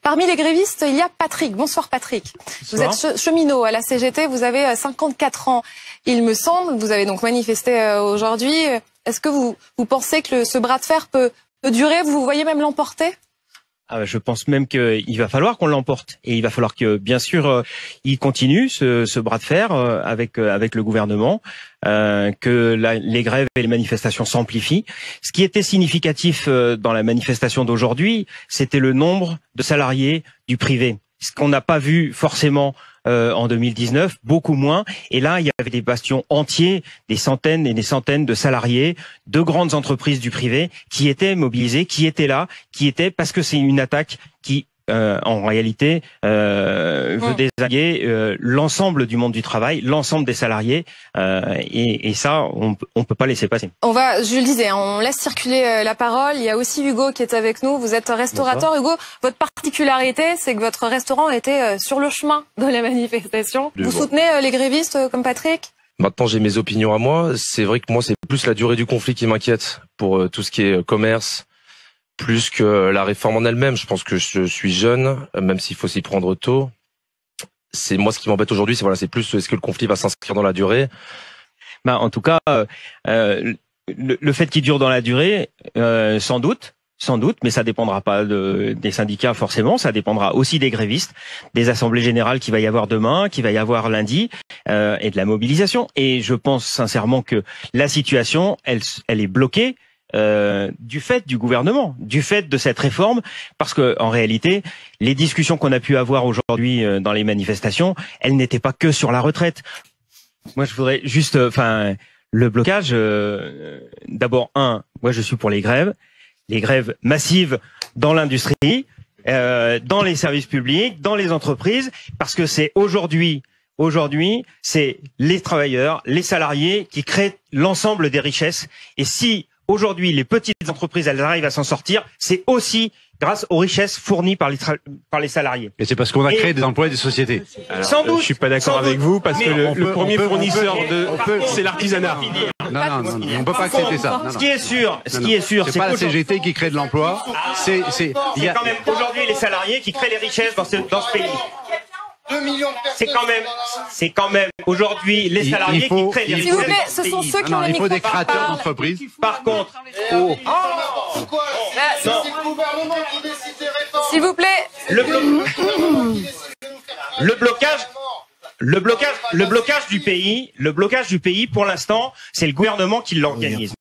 Parmi les grévistes, il y a Patrick. Bonsoir Patrick. Bonsoir. Vous êtes cheminot à la CGT, vous avez 54 ans, il me semble. Vous avez donc manifesté aujourd'hui. Est-ce que vous pensez que ce bras de fer peut durer? Vous voyez même l'emporter? Je pense même qu'il va falloir qu'on l'emporte. Et il va falloir que, bien sûr, il continue ce bras de fer avec le gouvernement, que les grèves et les manifestations s'amplifient. Ce qui était significatif dans la manifestation d'aujourd'hui, c'était le nombre de salariés du privé. Ce qu'on n'a pas vu forcément en 2019, beaucoup moins. Et là, il y avait des bastions entiers, des centaines et des centaines de salariés, de grandes entreprises du privé qui étaient mobilisés, qui étaient là, parce que c'est une attaque qui, en réalité, veut désinguer l'ensemble du monde du travail, l'ensemble des salariés, et ça, on peut pas laisser passer. Je le disais, on laisse circuler la parole. Il y a aussi Hugo qui est avec nous. Vous êtes restaurateur. Bonsoir. Hugo, votre particularité, c'est que votre restaurant était sur le chemin de la manifestation. Vous soutenez les grévistes comme Patrick? Maintenant, j'ai mes opinions à moi. C'est vrai que moi, c'est plus la durée du conflit qui m'inquiète pour tout ce qui est commerce, plus que la réforme en elle-même. Je pense que je suis jeune, même s'il faut s'y prendre tôt. C'est moi ce qui m'embête aujourd'hui, c'est plus est-ce que le conflit va s'inscrire dans la durée. En tout cas, le fait qu'il dure dans la durée, sans doute, mais ça dépendra pas des syndicats forcément, ça dépendra aussi des grévistes, des assemblées générales qu'il va y avoir demain, qu'il va y avoir lundi, et de la mobilisation. Et je pense sincèrement que la situation, elle est bloquée du fait du gouvernement, du fait de cette réforme, parce que en réalité, les discussions qu'on a pu avoir aujourd'hui dans les manifestations, elles n'étaient pas que sur la retraite. Moi, je voudrais juste, le blocage. D'abord, moi, je suis pour les grèves massives dans l'industrie, dans les services publics, dans les entreprises, parce que c'est aujourd'hui, c'est les travailleurs, les salariés qui créent l'ensemble des richesses. Et si aujourd'hui, les petites entreprises, elles arrivent à s'en sortir, c'est aussi grâce aux richesses fournies par les salariés. Et c'est parce qu'on a créé des emplois et des sociétés. Alors, sans doute. Je suis pas d'accord avec vous parce que le premier fournisseur c'est l'artisanat. Non, on peut pas accepter ça. Ce qui est sûr, c'est pas la CGT qui crée de l'emploi. C'est quand même aujourd'hui les salariés qui créent les richesses dans ce pays. 2 millions de personnes. C'est quand même aujourd'hui les salariés qui créent les richesses. S'il vous plaît, ce sont ceux qui ont le micro. Il faut des créateurs d'entreprises. Par contre, Pourquoi c'est le gouvernement qui décide des réformes. S'il vous plaît, le blocage du pays, pour l'instant, c'est le gouvernement qui l'organise.